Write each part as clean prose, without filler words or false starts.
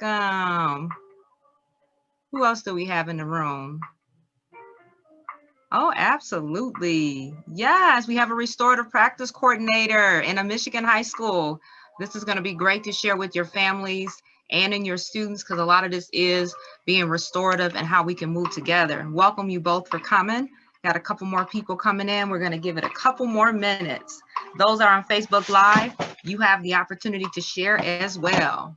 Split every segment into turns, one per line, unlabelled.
welcome. Who else do we have in the room? Oh, absolutely. Yes, we have a restorative practice coordinator in a Michigan high school. This is going to be great to share with your families and in your students, because a lot of this is being restorative and how we can move together. Welcome you both for coming. Got a couple more people coming in. We're going to give it a couple more minutes. Those are on Facebook Live. You have the opportunity to share as well.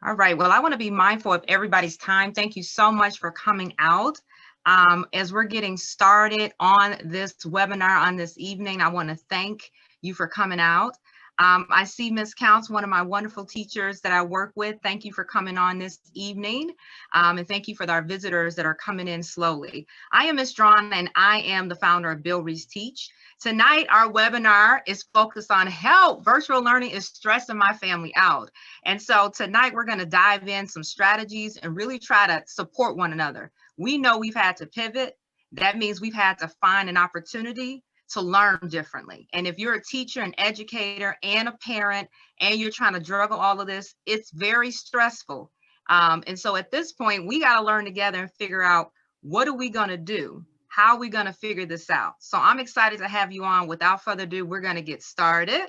All right, well, I want to be mindful of everybody's time. Thank you so much for coming out. As we're getting started on this webinar on this evening, I want to thank you for coming out. I see Ms. Counts, one of my wonderful teachers that I work with. Thank you for coming on this evening. And thank you for our visitors that are coming in slowly. I am Ms. Drawn, and I am the founder of Bill Reese Teach. Tonight, our webinar is focused on help. Virtual learning is stressing my family out. And so tonight, we're going to dive in some strategies and really try to support one another. We know we've had to pivot. That means we've had to find an opportunity to learn differently. And if you're a teacher, an educator, and a parent, and you're trying to juggle all of this, it's very stressful. And so at this point, we got to learn together and figure out, what are we going to do? How are we going to figure this out? So I'm excited to have you on. Without further ado, we're going to get started.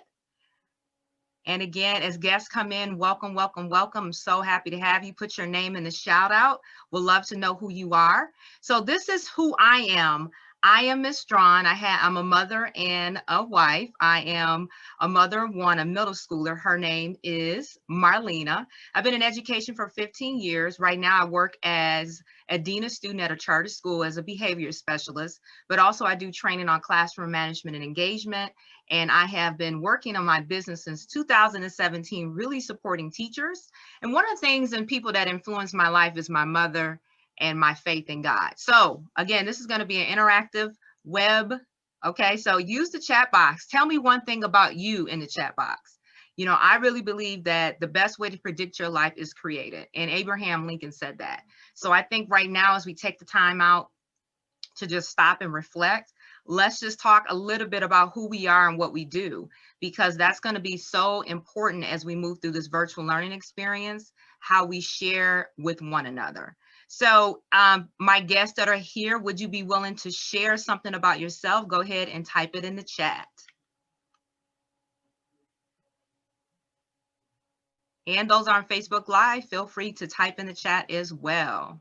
And again, as guests come in, welcome, welcome, welcome. I'm so happy to have you. Put your name in the shout out. We'd love to know who you are. So this is who I am. I am Ms. Drawn. I'm a mother and a wife. I am a mother of one, a middle schooler. Her name is Marlena. I've been in education for 15 years. Right now, I work as a dean of student at a charter school as a behavior specialist, but also I do training on classroom management and engagement. And I have been working on my business since 2017, really supporting teachers. And one of the things and people that influenced my life is my mother and my faith in God. So again, this is going to be an interactive web. Okay, so use the chat box. Tell me one thing about you in the chat box. You know, I really believe that the best way to predict your life is create it. And Abraham Lincoln said that. So I think right now, as we take the time out to just stop and reflect, let's just talk a little bit about who we are and what we do, because that's going to be so important as we move through this virtual learning experience, how we share with one another. So my guests that are here, would you be willing to share something about yourself? Go ahead and type it in the chat. And those on Facebook Live, feel free to type in the chat as well.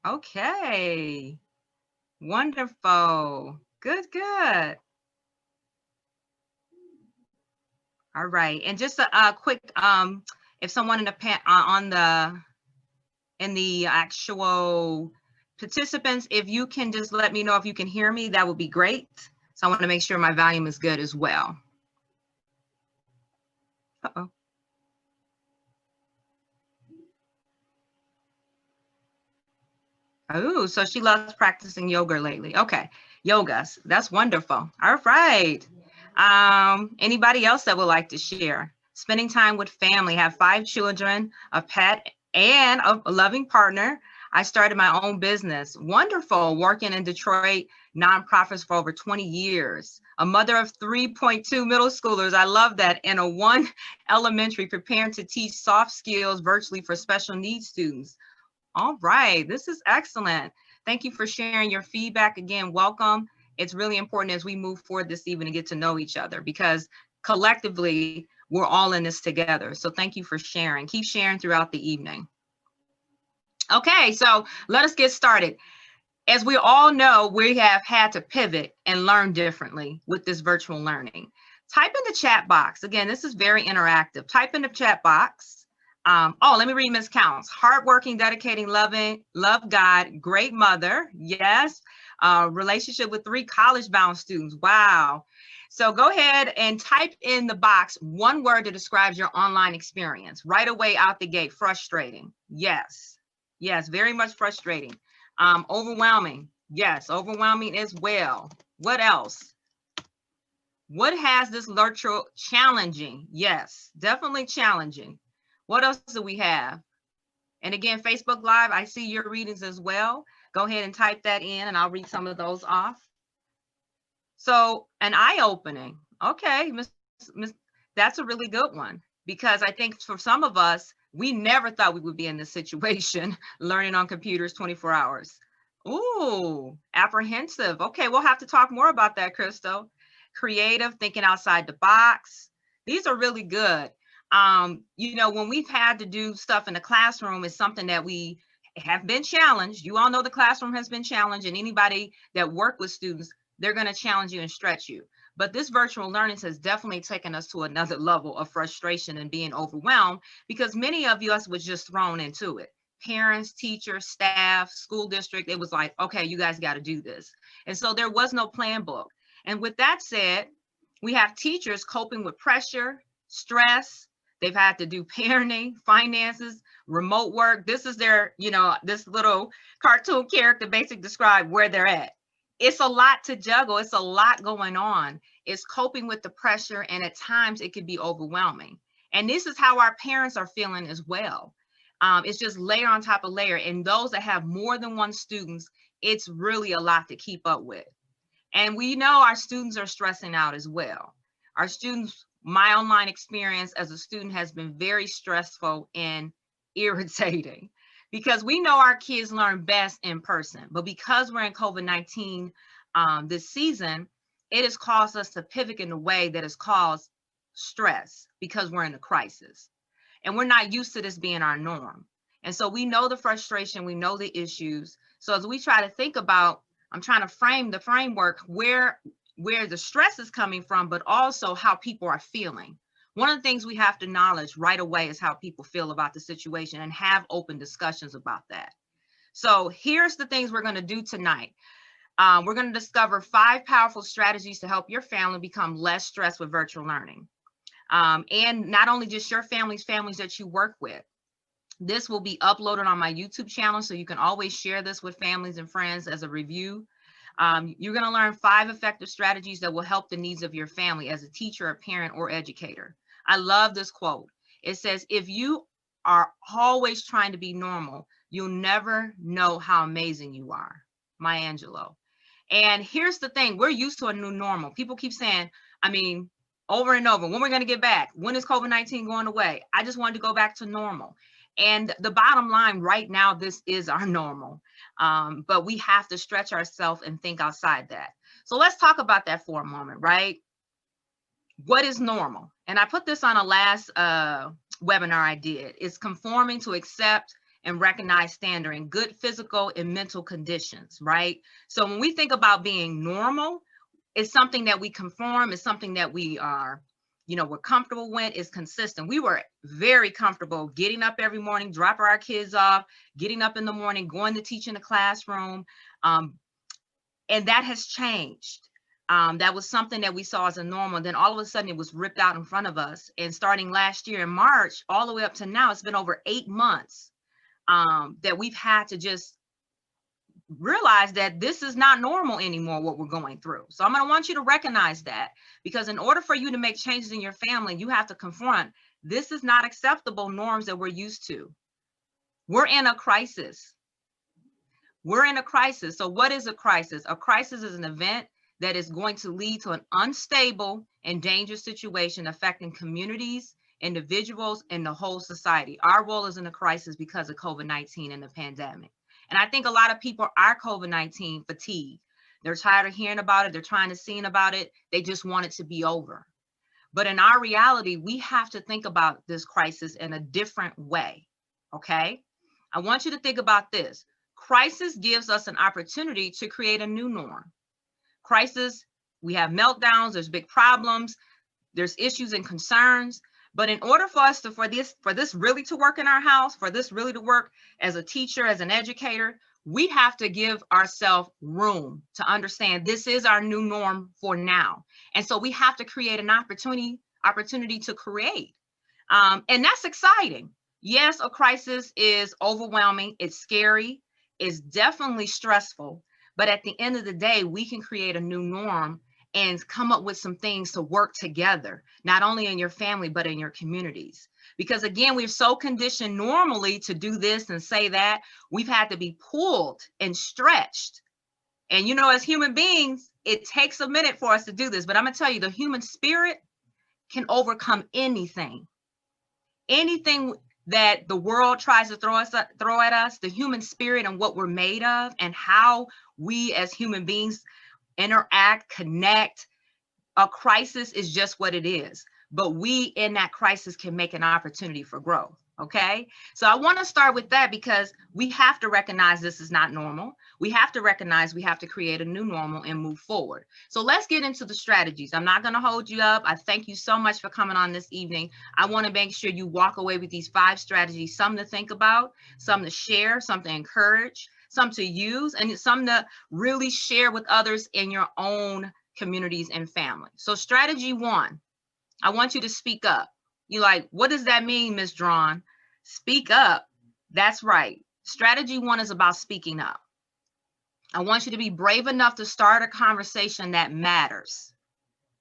Okay, wonderful. Good, good. All right, and just a quick, if someone in the in the actual participants, if you can just let me know if you can hear me, that would be great. So I want to make sure my volume is good as well. Uh-oh. Oh, so she loves practicing yoga lately. Okay, yogas, that's wonderful. All right. Anybody else that would like to share? Spending time with family, have 5 children, a pet, and a loving partner. I started my own business. Wonderful, working in Detroit nonprofits for over 20 years. A mother of 3.2 middle schoolers. I love that. And a 1 elementary, preparing to teach soft skills virtually for special needs students. All right, this is excellent. Thank you for sharing your feedback. Again, welcome. It's really important as we move forward this evening to get to know each other, because collectively, we're all in this together. So thank you for sharing. Keep sharing throughout the evening. Okay, so let us get started. As we all know, we have had to pivot and learn differently with this virtual learning. Type in the chat box. Again, this is very interactive. Type in the chat box. Let me read Ms. Counts. Hardworking, dedicating, loving, love God, great mother. Yes. Relationship with 3 college-bound students. Wow. So go ahead and type in the box one word that describes your online experience. Right away out the gate, frustrating. Yes. Yes, very much frustrating. Overwhelming. Yes, overwhelming as well. What else? What has this virtual challenging? Yes, definitely challenging. What else do we have? And again, Facebook Live, I see your readings as well. Go ahead and type that in and I'll read some of those off. So an eye-opening. Okay, that's a really good one, because I think for some of us, we never thought we would be in this situation, learning on computers 24 hours. Ooh, apprehensive. Okay, we'll have to talk more about that, Crystal. Creative, thinking outside the box. These are really good. You know, when we've had to do stuff in the classroom, it's something that we have been challenged. You all know the classroom has been challenged, and anybody that work with students, they're going to challenge you and stretch you. But this virtual learning has definitely taken us to another level of frustration and being overwhelmed, because many of us was just thrown into it. Parents, teachers, staff, school district, it was like, okay, you guys got to do this. And so there was no plan book. And with that said, we have teachers coping with pressure, stress. They've had to do parenting, finances, remote work. This is their, you know, this little cartoon character basically describe where they're at. It's a lot to juggle. It's a lot going on. It's coping with the pressure, and at times it can be overwhelming. And this is how our parents are feeling as well. It's just layer on top of layer. And those that have more than one students, it's really a lot to keep up with. And we know our students are stressing out as well. Our students, my online experience as a student has been very stressful and irritating, because we know our kids learn best in person. But because we're in COVID-19 this season, it has caused us to pivot in a way that has caused stress, because we're in a crisis. And we're not used to this being our norm. And so we know the frustration, we know the issues. So as we try to think about, I'm trying to frame the framework where the stress is coming from, but also how people are feeling. One of the things we have to acknowledge right away is how people feel about the situation, and have open discussions about that. So here's the things we're going to do tonight. We're going to discover 5 powerful strategies to help your family become less stressed with virtual learning. And not only just your families that you work with. This will be uploaded on my YouTube channel, so you can always share this with families and friends as a review. You're going to learn 5 effective strategies that will help the needs of your family as a teacher, a parent, or educator. I love this quote. It says, if you are always trying to be normal, you'll never know how amazing you are. Maya Angelou. And here's the thing, we're used to a new normal. People keep saying, I mean, over and over, when we're going to get back? When is COVID-19 going away? I just wanted to go back to normal. And the bottom line right now, this is our normal. But we have to stretch ourselves and think outside that. So let's talk about that for a moment, right? What is normal? And I put this on a last webinar I did. It's conforming to accept and recognize standard in good physical and mental conditions, right? So when we think about being normal, it's something that we conform, it's something that we are, you know, we're comfortable with, is consistent. We were very comfortable getting up every morning, dropping our kids off, getting up in the morning, going to teach in the classroom. And that has changed. That was something that we saw as a normal. Then all of a sudden it was ripped out in front of us. And starting last year in March, all the way up to now, it's been over 8 months that we've had to just realize that this is not normal anymore, what we're going through. So I'm going to want you to recognize that, because in order for you to make changes in your family, you have to confront, this is not acceptable norms that we're used to. We're in a crisis. We're in a crisis. So what is a crisis? A crisis is an event that is going to lead to an unstable and dangerous situation affecting communities, individuals, and the whole society. Our world is in a crisis because of COVID-19 and the pandemic. And I think a lot of people are COVID-19 fatigued. They're tired of hearing about it. They're trying to see about it. They just want it to be over. But in our reality, we have to think about this crisis in a different way, okay? I want you to think about this. Crisis gives us an opportunity to create a new norm. Crisis, we have meltdowns, there's big problems, there's issues and concerns. But in order for us to, for this really to work in our house, for this really to work as a teacher, as an educator, we have to give ourselves room to understand this is our new norm for now. And so we have to create an opportunity to create. And that's exciting. Yes, a crisis is overwhelming. It's scary. It's definitely stressful. But at the end of the day, we can create a new norm and come up with some things to work together, not only in your family, but in your communities. Because again, we're so conditioned normally to do this and say that. We've had to be pulled and stretched. And you know, as human beings, it takes a minute for us to do this. But I'm going to tell you, the human spirit can overcome anything. Anything that the world tries to throw at us, the human spirit and what we're made of, and how we as human beings interact, connect. A crisis is just what it is, but we in that crisis can make an opportunity for growth. Okay, so I want to start with that because we have to recognize this is not normal. We have to recognize we have to create a new normal and move forward. So let's get into the strategies. I'm not going to hold you up. I thank you so much for coming on this evening. I want to make sure you walk away with these 5 strategies, some to think about, some to share, some to encourage, some to use, and some to really share with others in your own communities and family. So strategy 1, I want you to speak up. You're like, what does that mean, Ms. Drawn? Speak up. That's right. Strategy 1 is about speaking up. I want you to be brave enough to start a conversation that matters.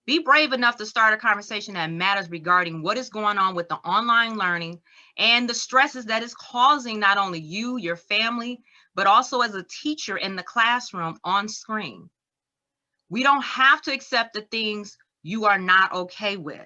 Be brave enough to start a conversation that matters regarding what is going on with the online learning and the stresses that is causing not only you, your family, but also as a teacher in the classroom on screen. We don't have to accept the things you are not okay with.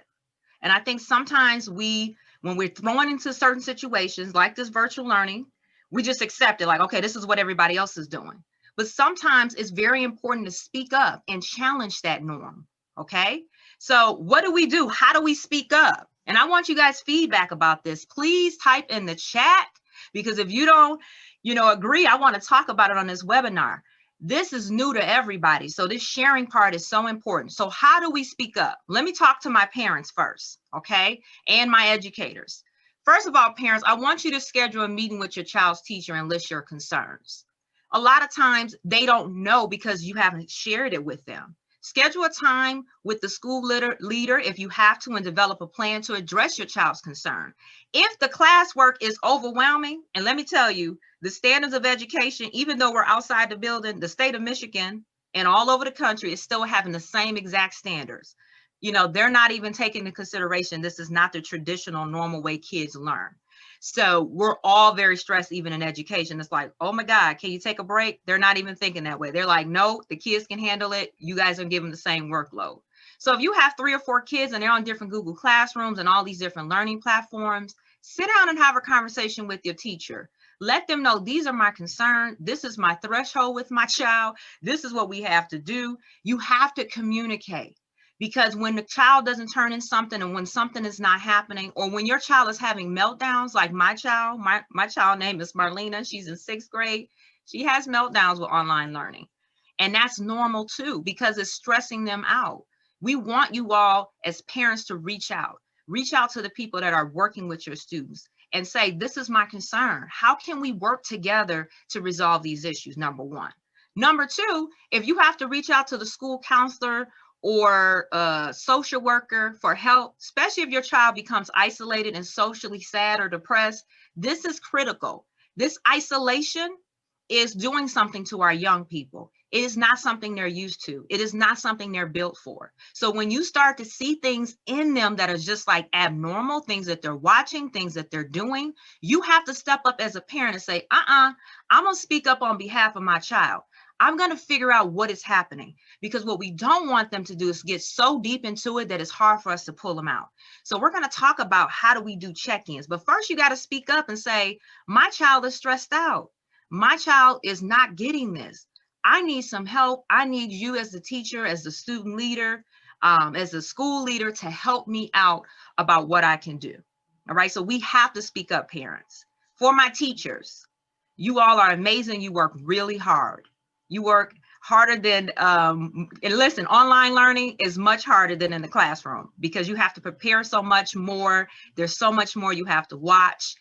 And I think sometimes when we're thrown into certain situations like this virtual learning, we just accept it like, okay, this is what everybody else is doing. But sometimes it's very important to speak up and challenge that norm. Okay. So what do we do? How do we speak up? And I want you guys feedback about this. Please type in the chat, because if you don't, agree, I want to talk about it on this webinar. This is new to everybody. So this sharing part is so important. So how do we speak up? Let me talk to my parents first, okay? And my educators. First of all, parents, I want you to schedule a meeting with your child's teacher and list your concerns. A lot of times they don't know because you haven't shared it with them. Schedule a time with the school leader if you have to, and develop a plan to address your child's concern. If the classwork is overwhelming, and let me tell you, the standards of education, even though we're outside the building, the state of Michigan and all over the country is still having the same exact standards. They're not even taking into consideration this is not the traditional normal way kids learn. So we're all very stressed, even in education. It's like, oh my God, can you take a break? They're not even thinking that way. They're like, no, the kids can handle it. You guys are giving the same workload. So if you have 3 or 4 kids and they're on different Google Classrooms and all these different learning platforms, sit down and have a conversation with your teacher. Let them know these are my concerns. This is my threshold with my child. This is what we have to do. You have to communicate. Because when the child doesn't turn in something, and when something is not happening, or when your child is having meltdowns, like my child name is Marlena, she's in 6th grade. She has meltdowns with online learning. And that's normal too, because it's stressing them out. We want you all as parents to reach out to the people that are working with your students and say, this is my concern. How can we work together to resolve these issues? Number 1. Number 2, if you have to reach out to the school counselor or a social worker for help, especially if your child becomes isolated and socially sad or depressed, this is critical. This isolation is doing something to our young people. It is not something they're used to. It is not something they're built for. So when you start to see things in them that are just like abnormal, things that they're watching, things that they're doing, you have to step up as a parent and say, I'm going to speak up on behalf of my child. I'm going to figure out what is happening, because what we don't want them to do is get so deep into it that it's hard for us to pull them out. So we're going to talk about how do we do check-ins. But first, you got to speak up and say, my child is stressed out. My child is not getting this. I need some help. I need you as the teacher, as the student leader, as a school leader to help me out about what I can do. All right. So we have to speak up, parents. For my teachers, you all are amazing. You work really hard. You work harder than, and listen, online learning is much harder than in the classroom because you have to prepare so much more. There's so much more you have to watch.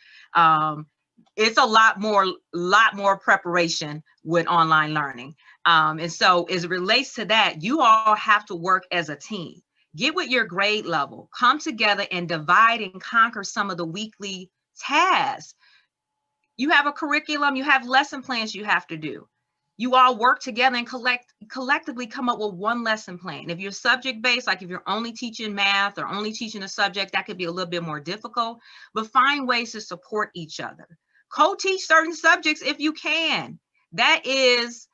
It's a lot more preparation with online learning. And so as it relates to that, you all have to work as a team. Get with your grade level, come together and divide and conquer some of the weekly tasks. You have a curriculum, you have lesson plans you have to do. You all work together and collectively come up with one lesson plan. If you're subject based, like if you're only teaching math or only teaching a subject, that could be a little bit more difficult, but find ways to support each other. Co-teach certain subjects if you can. That is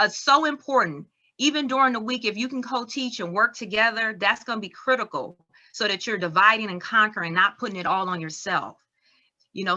so important. Even during the week, if you can co-teach and work together, that's going to be critical so that you're dividing and conquering, not putting it all on yourself.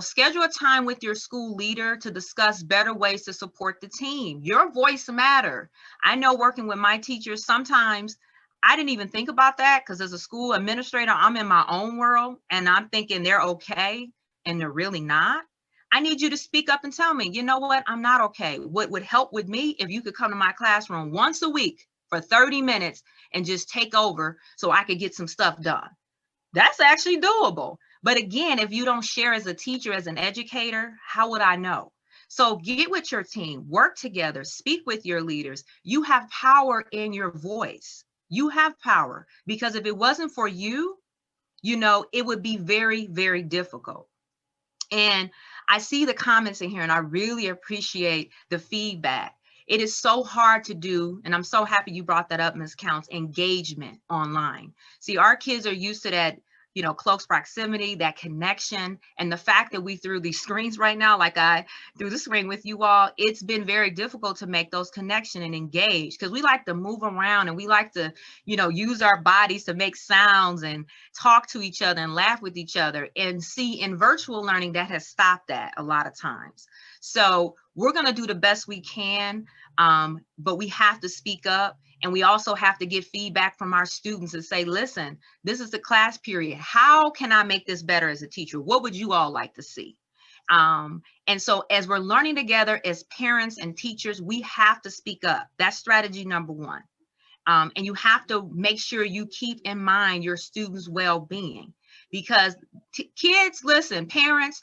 Schedule a time with your school leader to discuss better ways to support the team. Your voice matters. I know working with my teachers, sometimes I didn't even think about that because as a school administrator, I'm in my own world and I'm thinking they're okay and they're really not. I need you to speak up and tell me, you know what, I'm not okay. What would help with me if you could come to my classroom once a week for 30 minutes and just take over so I could get some stuff done. That's actually doable. But again, if you don't share as a teacher, as an educator, how would I know? So get with your team, work together, speak with your leaders. You have power in your voice. You have power, because if it wasn't for you, it would be very, very difficult. And I see the comments in here and I really appreciate the feedback. It is so hard to do, and I'm so happy you brought that up, Ms. Counts, engagement online. See, our kids are used to that, close proximity, that connection, and the fact that we threw these screens right now, like I threw the screen with you all, it's been very difficult to make those connections and engage, because we like to move around and we like to, use our bodies to make sounds and talk to each other and laugh with each other. And see, in virtual learning, that has stopped that a lot of times. So we're going to do the best we can, but we have to speak up. And we also have to get feedback from our students and say, listen, this is the class period. How can I make this better as a teacher? What would you all like to see? And so as we're learning together as parents and teachers, we have to speak up. That's strategy number one. And you have to make sure you keep in mind your students' well-being, because kids, listen, parents,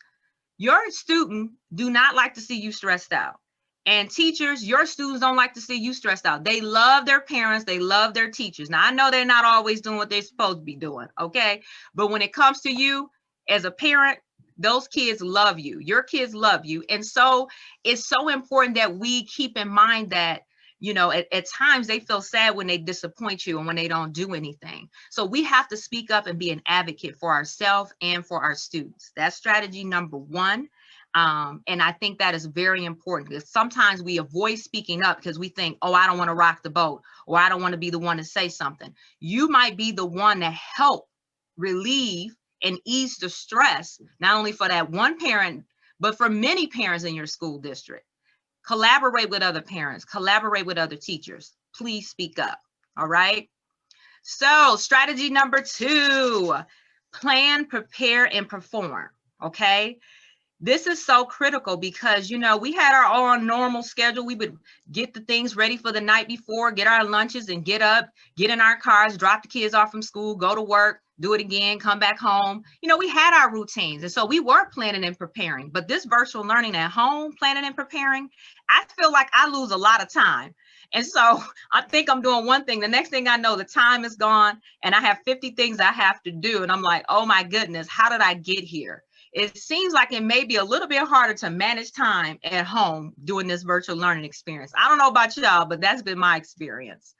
your student do not like to see you stressed out. And teachers, your students don't like to see you stressed out. They love their parents. They love their teachers. Now, I know they're not always doing what they're supposed to be doing, okay? But when it comes to you as a parent, those kids love you. Your kids love you. And so it's so important that we keep in mind that, at times they feel sad when they disappoint you and when they don't do anything. So we have to speak up and be an advocate for ourselves and for our students. That's strategy number one. And I think that is very important, because sometimes we avoid speaking up because we think, oh, I don't want to rock the boat, or I don't want to be the one to say something. You might be the one to help relieve and ease the stress, not only for that one parent, but for many parents in your school district. Collaborate with other parents, collaborate with other teachers. Please speak up. All right. So strategy number two, plan, prepare, and perform. Okay. This is so critical because, we had our own normal schedule. We would get the things ready for the night before, get our lunches and get up, get in our cars, drop the kids off from school, go to work, do it again, come back home. We had our routines. And so we were planning and preparing. But this virtual learning at home, planning and preparing, I feel like I lose a lot of time. And so I think I'm doing one thing. The next thing I know, the time is gone and I have 50 things I have to do. And I'm like, oh my goodness, how did I get here? It seems like it may be a little bit harder to manage time at home doing this virtual learning experience. I don't know about y'all, but that's been my experience.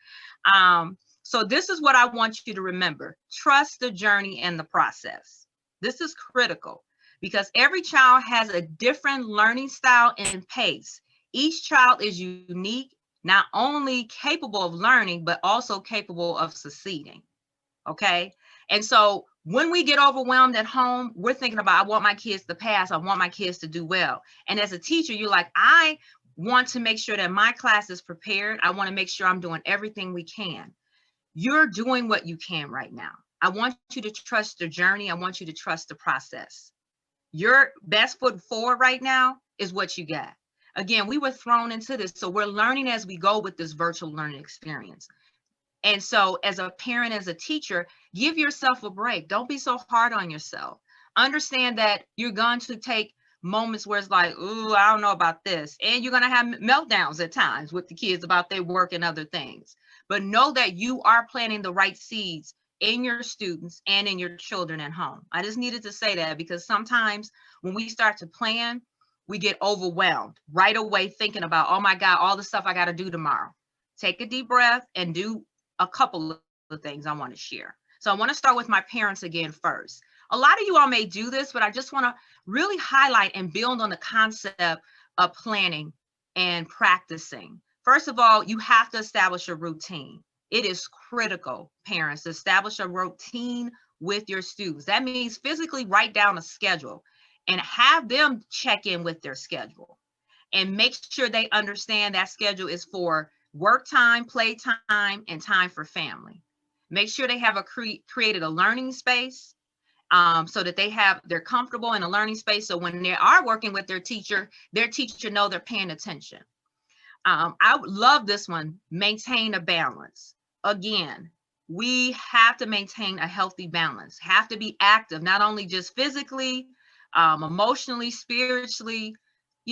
So this is what I want you to remember. Trust the journey and the process. This is critical because every child has a different learning style and pace. Each child is unique, not only capable of learning, but also capable of succeeding. Okay. And so when we get overwhelmed at home, we're thinking about, I want my kids to pass. I want my kids to do well. And as a teacher, you're like, I want to make sure that my class is prepared. I want to make sure I'm doing everything we can. You're doing what you can right now. I want you to trust the journey. I want you to trust the process. Your best foot forward right now is what you got. Again, we were thrown into this. So we're learning as we go with this virtual learning experience. And so as a parent, as a teacher, give yourself a break. Don't be so hard on yourself. Understand that you're going to take moments where it's like, ooh, I don't know about this. And you're going to have meltdowns at times with the kids about their work and other things. But know that you are planting the right seeds in your students and in your children at home. I just needed to say that because sometimes when we start to plan, we get overwhelmed right away thinking about, oh my God, all the stuff I got to do tomorrow. Take a deep breath and do a couple of things I want to share. So I want to start with my parents again first. A lot of you all may do this, but I just want to really highlight and build on the concept of planning and practicing. First of all, you have to establish a routine. It is critical, parents, to establish a routine with your students. That means physically write down a schedule and have them check in with their schedule and make sure they understand that schedule is for work time, play time, and time for family. Make sure they have created a learning space so that they're comfortable in a learning space. So when they are working with their teacher know they're paying attention. I love this one, maintain a balance. Again, we have to maintain a healthy balance, have to be active, not only just physically, emotionally, spiritually,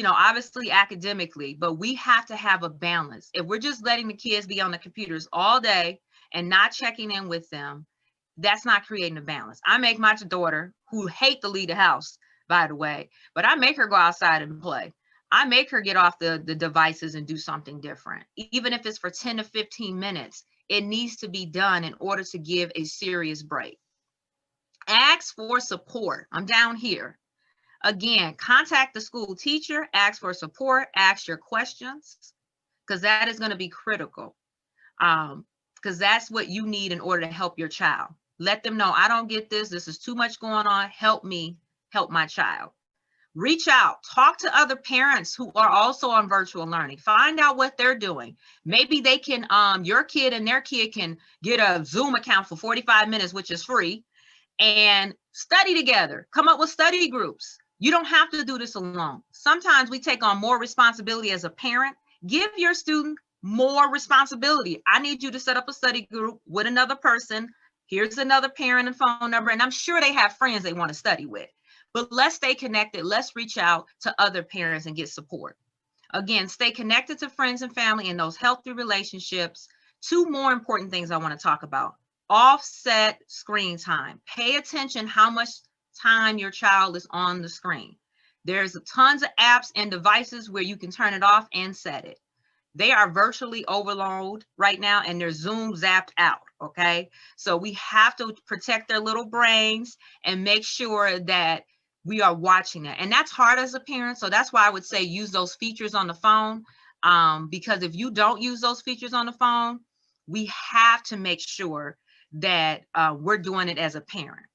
obviously academically, but we have to have a balance. If we're just letting the kids be on the computers all day and not checking in with them, that's not creating a balance. I make my daughter, who hate to leave the house, by the way, but I make her go outside and play. I make her get off the devices and do something different. Even if it's for 10 to 15 minutes, it needs to be done in order to give a serious break. Ask for support. I'm down here. Again, contact the school teacher, ask for support, ask your questions, because that is going to be critical. Because that's what you need in order to help your child. Let them know, I don't get this. This is too much going on. Help me help my child. Reach out, talk to other parents who are also on virtual learning. Find out what they're doing. Maybe they can, your kid and their kid can get a Zoom account for 45 minutes, which is free, and study together. Come up with study groups. You don't have to do this alone. Sometimes we take on more responsibility as a parent. Give your student more responsibility. I need you to set up a study group with another person. Here's another parent and phone number, and I'm sure they have friends they want to study with. But let's stay connected. Let's reach out to other parents and get support. Again, stay connected to friends and family in those healthy relationships. Two more important things I want to talk about. Offset screen time. Pay attention how much time your child is on the screen. There's tons of apps and devices where you can turn it off and set it. They are virtually overloaded right now and they're Zoom zapped out, okay? So we have to protect their little brains and make sure that we are watching it. And that's hard as a parent. So that's why I would say use those features on the phone. Because if you don't use those features on the phone, we have to make sure that we're doing it as a parent.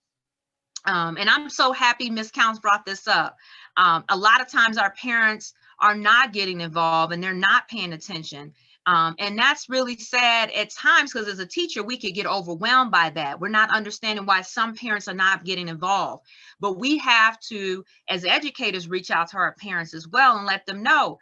And I'm so happy Ms. Counts brought this up. A lot of times our parents are not getting involved and they're not paying attention. And that's really sad at times, because as a teacher, we could get overwhelmed by that. We're not understanding why some parents are not getting involved. But we have to, as educators, reach out to our parents as well and let them know,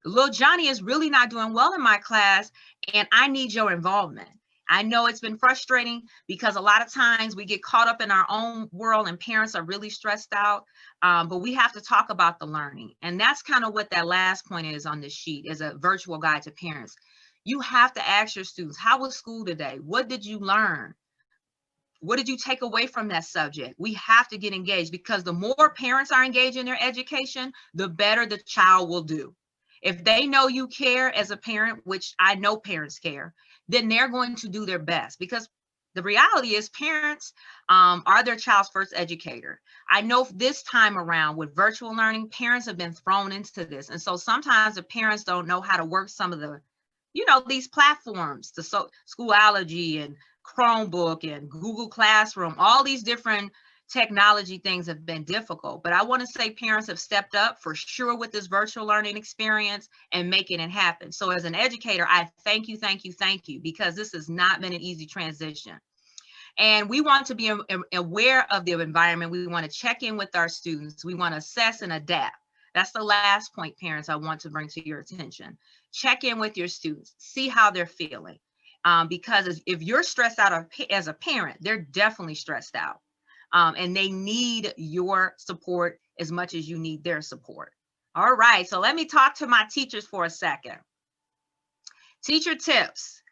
little Johnny is really not doing well in my class, and I need your involvement. I know it's been frustrating because a lot of times we get caught up in our own world and parents are really stressed out, but we have to talk about the learning. And that's kind of what that last point is on this sheet, is a virtual guide to parents. You have to ask your students, how was school today? What did you learn? What did you take away from that subject? We have to get engaged, because the more parents are engaged in their education, the better the child will do. If they know you care as a parent, which I know parents care, then they're going to do their best, because the reality is parents are their child's first educator. I know this time around with virtual learning, parents have been thrown into this. And so sometimes the parents don't know how to work some of the, these platforms, the Schoology and Chromebook and Google Classroom, all these different technology things have been difficult. But I want to say parents have stepped up for sure with this virtual learning experience and making it happen. So as an educator, I thank you, because this has not been an easy transition. And we want to be aware of the environment. We want to check in with our students. We want to assess and adapt. That's the last point, parents, I want to bring to your attention. Check in with your students, see how they're feeling. Because if you're stressed out as a parent, they're definitely stressed out. And they need your support as much as you need their support. All right, so let me talk to my teachers for a second. Teacher tips.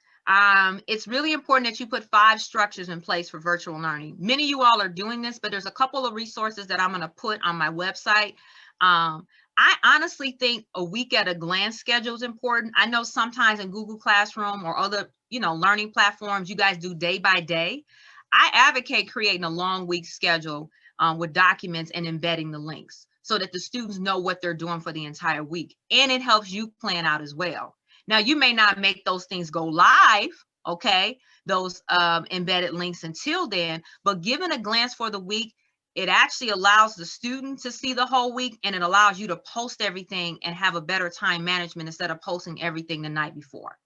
It's really important that you put 5 structures in place for virtual learning. Many of you all are doing this, but there's a couple of resources that I'm going to put on my website I honestly think a week at a glance schedule is important. I know sometimes in Google Classroom or other, learning platforms, you guys do day by day. I advocate creating a long week schedule with documents and embedding the links so that the students know what they're doing for the entire week. And it helps you plan out as well. Now, you may not make those things go live, okay, those embedded links until then, but given a glance for the week, it actually allows the student to see the whole week, and it allows you to post everything and have a better time management instead of posting everything the night before.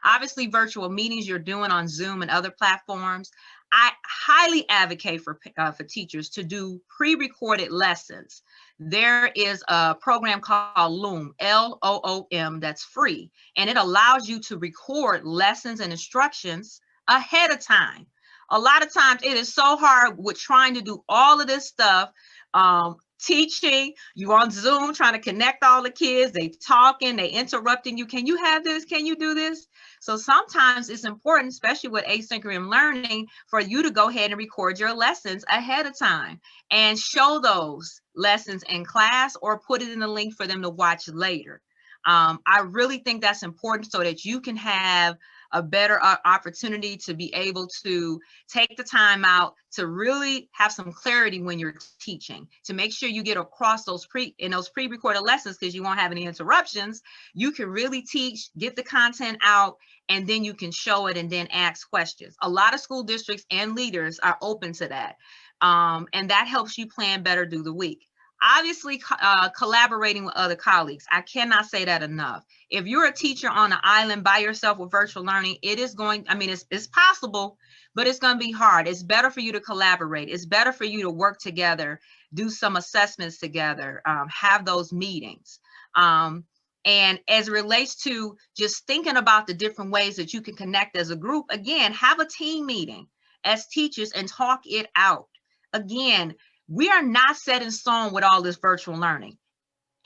Obviously, virtual meetings you're doing on Zoom and other platforms, I highly advocate for teachers to do pre-recorded lessons. There is a program called Loom, Loom, that's free, and it allows you to record lessons and instructions ahead of time. A lot of times it is so hard with trying to do all of this stuff, teaching, you on Zoom trying to connect all the kids, they talking, they interrupting you. Can you have this? Can you do this? So sometimes it's important, especially with asynchronous learning, for you to go ahead and record your lessons ahead of time and show those lessons in class or put it in the link for them to watch later. I really think that's important so that you can have a better opportunity to be able to take the time out to really have some clarity when you're teaching, to make sure you get across those pre-recorded lessons, because you won't have any interruptions. You can really teach, get the content out, and then you can show it and then ask questions. A lot of school districts and leaders are open to that. And that helps you plan better through the week. Obviously, collaborating with other colleagues. I cannot say that enough. If you're a teacher on an island by yourself with virtual learning, it's possible, but it's going to be hard. It's better for you to collaborate. It's better for you to work together, do some assessments together, have those meetings. And as it relates to just thinking about the different ways that you can connect as a group, again, have a team meeting as teachers and talk it out. Again, we are not set in stone with all this virtual learning.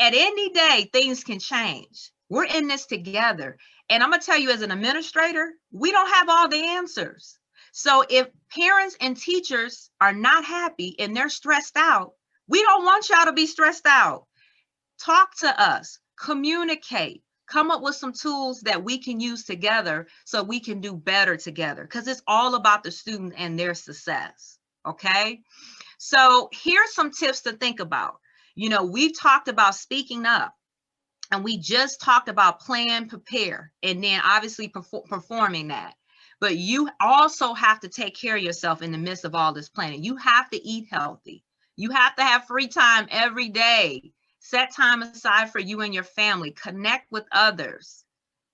At any day, things can change. We're in this together. And I'm going to tell you, as an administrator, we don't have all the answers. So if parents and teachers are not happy and they're stressed out, we don't want y'all to be stressed out. Talk to us, communicate, come up with some tools that we can use together so we can do better together, because it's all about the student and their success. Okay? So here's some tips to think about. We've talked about speaking up, and we just talked about plan, prepare, and then obviously performing that. But you also have to take care of yourself in the midst of all this planning. You have to eat healthy. You have to have free time every day. Set time aside for you and your family. Connect with others.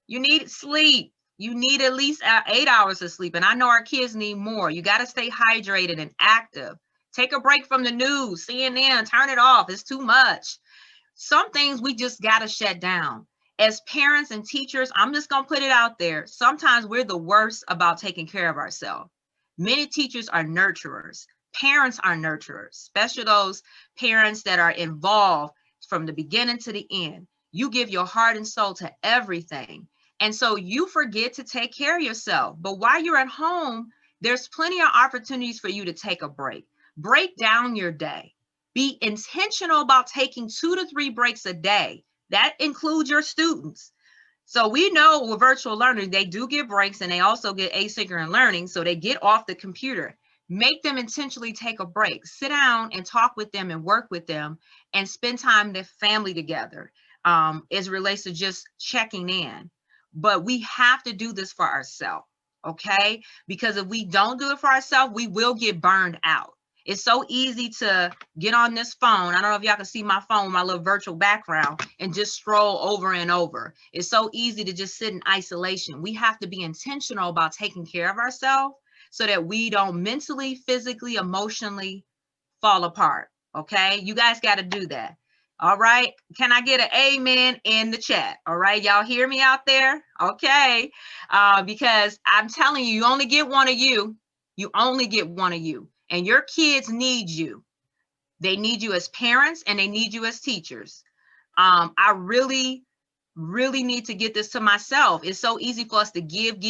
You need sleep. You need at least 8 hours of sleep. And I know our kids need more. You got to stay hydrated and active. Take a break from the news, CNN, turn it off. It's too much. Some things we just got to shut down. As parents and teachers, I'm just going to put it out there. Sometimes we're the worst about taking care of ourselves. Many teachers are nurturers. Parents are nurturers, especially those parents that are involved from the beginning to the end. You give your heart and soul to everything. And so you forget to take care of yourself. But while you're at home, there's plenty of opportunities for you to take a break. Break down your day. Be intentional about taking 2 to 3 breaks a day. That includes your students. So we know with virtual learning, they do get breaks, and they also get asynchronous learning. So they get off the computer. Make them intentionally take a break. Sit down and talk with them and work with them and spend time with their family together, as it relates to just checking in. But we have to do this for ourselves, okay? Because if we don't do it for ourselves, we will get burned out. It's so easy to get on this phone. I don't know if y'all can see my phone, my little virtual background, and just scroll over and over. It's so easy to just sit in isolation. We have to be intentional about taking care of ourselves so that we don't mentally, physically, emotionally fall apart. Okay, you guys got to do that. All right, can I get an amen in the chat? All right, y'all hear me out there? Okay, because I'm telling you, you only get one of you. You only get one of you. And your kids need you. They need you as parents, and they need you as teachers. I really need to get this to myself. It's so easy for us to give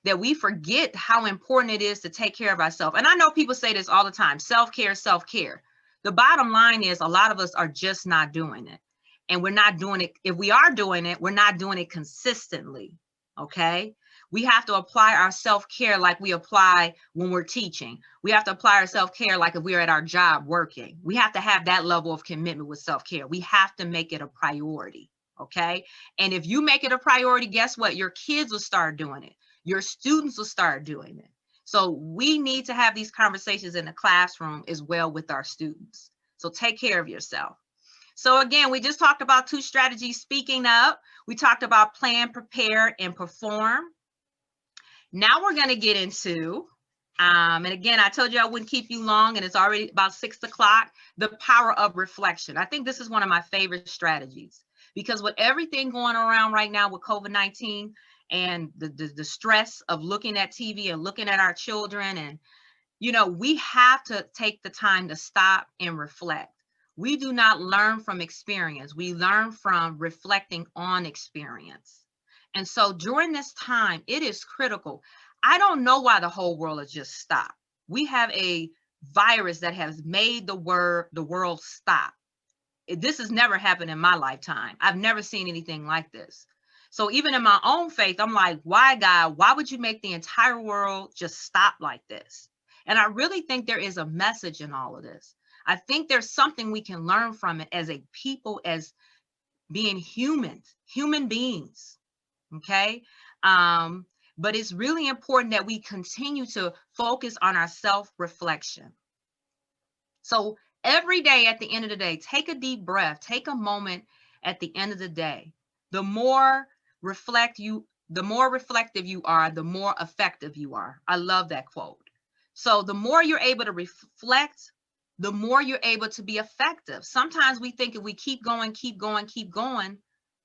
that we forget how important it is to take care of ourselves. And I know people say this all the time, self-care, self-care. The bottom line is a lot of us are just not doing it. And we're not doing it. If we are doing it, we're not doing it consistently. Okay. We have to apply our self-care like we apply when we're teaching. We have to apply our self-care like if we're at our job working. We have to have that level of commitment with self-care. We have to make it a priority. Okay. And if you make it a priority, guess what? Your kids will start doing it. Your students will start doing it. So we need to have these conversations in the classroom as well with our students. So take care of yourself. So again, we just talked about 2 strategies, speaking up. We talked about plan, prepare, and perform. Now we're going to get into, and again, I told you I wouldn't keep you long, and it's already about 6 o'clock, the power of reflection. I think this is one of my favorite strategies, because with everything going around right now with COVID-19 and the stress of looking at TV and looking at our children, and, you know, we have to take the time to stop and reflect. We do not learn from experience. We learn from reflecting on experience. And so during this time, it is critical. I don't know why the whole world has just stopped. We have a virus that has made the world stop. This has never happened in my lifetime. I've never seen anything like this. So even in my own faith, I'm like, why, God, why would you make the entire world just stop like this? And I really think there is a message in all of this. I think there's something we can learn from it as a people, as being humans, human beings. Okay. But it's really important that we continue to focus on our self-reflection. So every day at the end of the day, take a deep breath, take a moment at the end of the day. The more reflective you are, the more effective you are. I love that quote. So the more you're able to reflect, the more you're able to be effective. Sometimes we think if we keep going,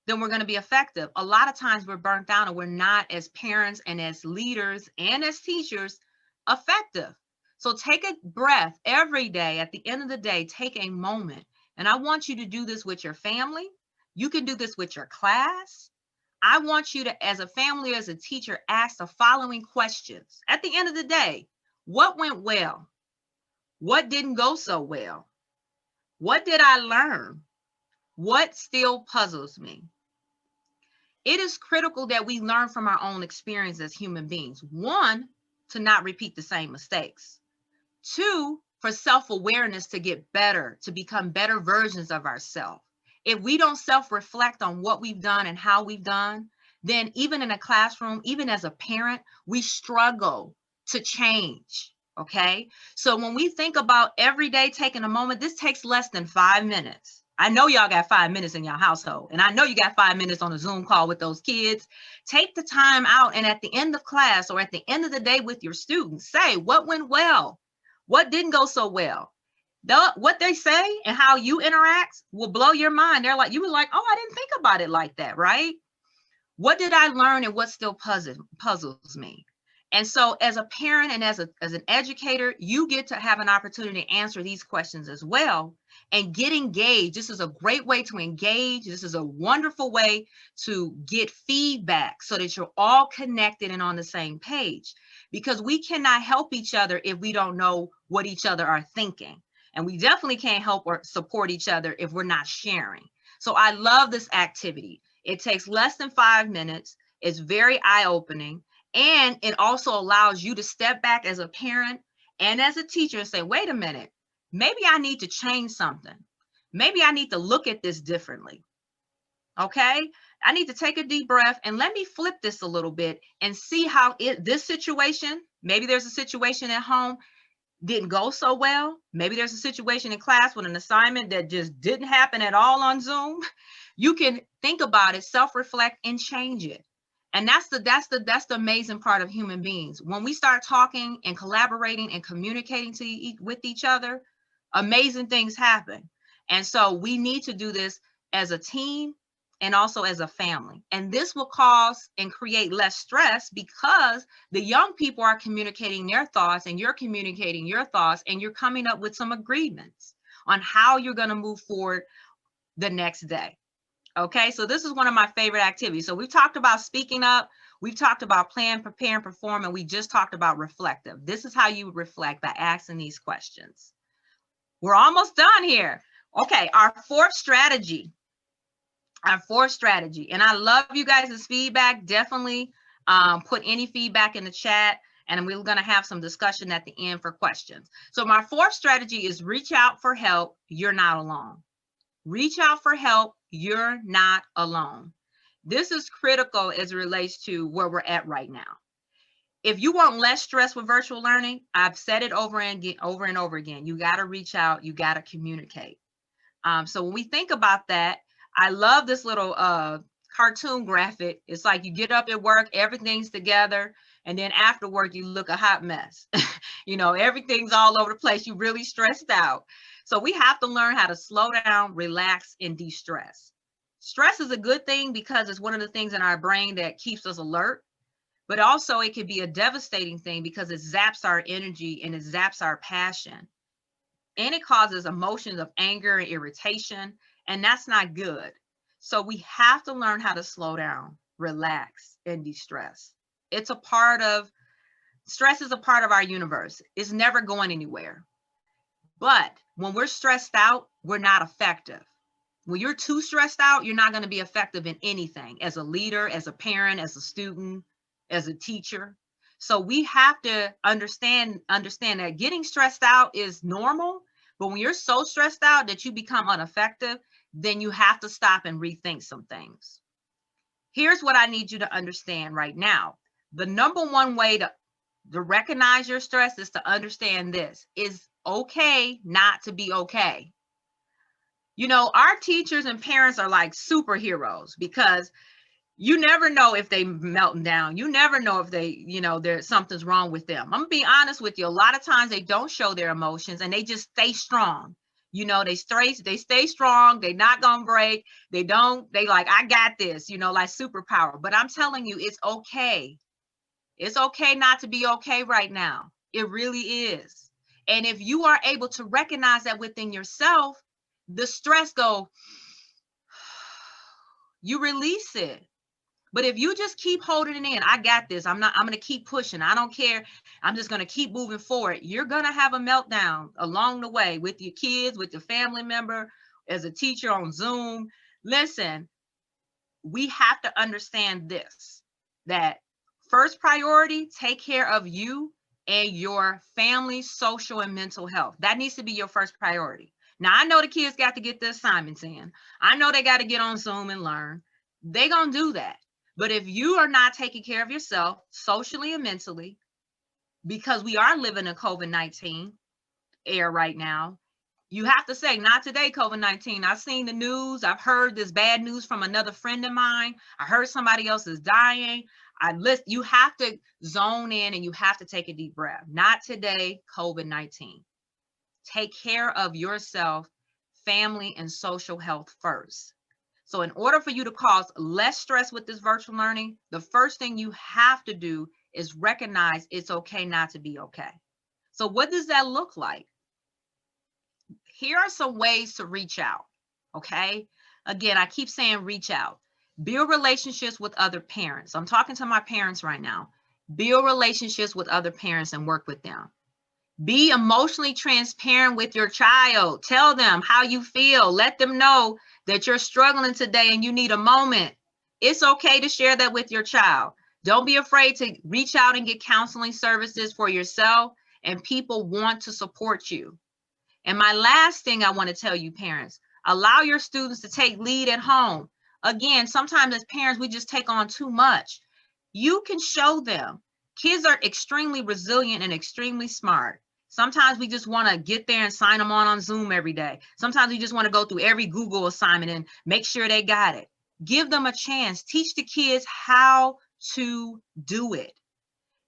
then we're going to be effective. A lot of times we're burnt out and we're not, as parents and as leaders and as teachers, effective. So take a breath every day. At the end of the day, take a moment. And I want you to do this with your family. You can do this with your class. I want you to, as a family, as a teacher, ask the following questions. At the end of the day, what went well? What didn't go so well? What did I learn? What still puzzles me? It is critical that we learn from our own experience as human beings. 1, to not repeat the same mistakes. 2, for self-awareness, to get better, to become better versions of ourselves. If we don't self-reflect on what we've done and how we've done, then even in a classroom, even as a parent, we struggle to change. Okay. So when we think about every day taking a moment, this takes less than 5 minutes. I know y'all got 5 minutes in your household, and I know you got 5 minutes on a Zoom call with those kids. Take the time out, and at the end of class or at the end of the day with your students, say what went well, what didn't go so well. What they say and how you interact will blow your mind. They're like, you were like, oh, I didn't think about it like that, right? What did I learn and what still puzzles me? And so as a parent and as an educator, you get to have an opportunity to answer these questions as well and get engaged. This is a great way to engage. This is a wonderful way to get feedback so that you're all connected and on the same page, because we cannot help each other if we don't know what each other are thinking. And we definitely can't help or support each other if we're not sharing. So I love this activity. It takes less than 5 minutes. It's very eye-opening. And it also allows you to step back as a parent and as a teacher and say, wait a minute, maybe I need to change something. Maybe I need to look at this differently. Okay. I need to take a deep breath and let me flip this a little bit and see how this situation, maybe there's a situation at home didn't go so well. Maybe there's a situation in class with an assignment that just didn't happen at all on Zoom. You can think about it, self-reflect, and change it. And that's the amazing part of human beings. When we start talking and collaborating and communicating with each other, amazing things happen. And so we need to do this as a team and also as a family. And this will cause and create less stress because the young people are communicating their thoughts and you're communicating your thoughts and you're coming up with some agreements on how you're going to move forward the next day. Okay, so this is one of my favorite activities. So we've talked about speaking up, we've talked about plan, prepare, and perform, and we just talked about reflective. This is how you reflect, by asking these questions. We're almost done here. Okay, our fourth strategy. And I love you guys' feedback. Definitely put any feedback in the chat, and we're going to have some discussion at the end for questions. So my fourth strategy is reach out for help. You're not alone. Reach out for help. You're not alone. This is critical as it relates to where we're at right now. If you want less stress with virtual learning, I've said it over and over again. You got to reach out. You got to communicate. So when we think about that, I love this little cartoon graphic. It's like you get up at work, everything's together, and then after work, you look a hot mess. You know, everything's all over the place. You're really stressed out. So we have to learn how to slow down, relax, and de-stress. Stress is a good thing because it's one of the things in our brain that keeps us alert, but also it could be a devastating thing because it zaps our energy and it zaps our passion. And it causes emotions of anger and irritation, and that's not good. So we have to learn how to slow down, relax, and de-stress. Stress is a part of our universe. It's never going anywhere. But when we're stressed out, we're not effective. When you're too stressed out, you're not going to be effective in anything as a leader, as a parent, as a student, as a teacher. So we have to understand that getting stressed out is normal, but when you're so stressed out that you become ineffective, then you have to stop and rethink some things. Here's what I need you to understand right now. The number one way to recognize your stress is to understand this. It's okay not to be okay. You know, our teachers and parents are like superheroes because you never know if they melting down. You never know if they, there's something's wrong with them. I'm gonna be honest with you. A lot of times they don't show their emotions and they just stay strong. They stay strong. They're not gonna break. They like, I got this, like superpower. But I'm telling you, it's okay. It's okay not to be okay right now. It really is. And if you are able to recognize that within yourself, the stress you release it. But if you just keep holding it in, I got this. I'm going to keep pushing. I don't care. I'm just going to keep moving forward. You're going to have a meltdown along the way with your kids, with your family member, as a teacher on Zoom. Listen, we have to understand this, that first priority, take care of you and your family's social and mental health. That needs to be your first priority. Now, I know the kids got to get the assignments in. I know they got to get on Zoom and learn. They're going to do that. But if you are not taking care of yourself socially and mentally, because we are living in COVID-19 era right now, you have to say, not today, COVID-19. I've seen the news. I've heard this bad news from another friend of mine. I heard somebody else is dying. You have to zone in and you have to take a deep breath. Not today, COVID-19. Take care of yourself, family, and social health first. So in order for you to cause less stress with this virtual learning, the first thing you have to do is recognize it's okay not to be okay. So what does that look like? Here are some ways to reach out, okay? Again, I keep saying reach out. Build relationships with other parents. I'm talking to my parents right now. Build relationships with other parents and work with them. Be emotionally transparent with your child. Tell them how you feel. Let them know that you're struggling today and you need a moment. It's okay to share that with your child. Don't be afraid to reach out and get counseling services for yourself, and people want to support you. And my last thing I want to tell you, parents, allow your students to take lead at home. Again, sometimes as parents, we just take on too much. You can show them. Kids are extremely resilient and extremely smart. Sometimes we just want to get there and sign them on Zoom every day. Sometimes we just want to go through every Google assignment and make sure they got it. Give them a chance. Teach the kids how to do it.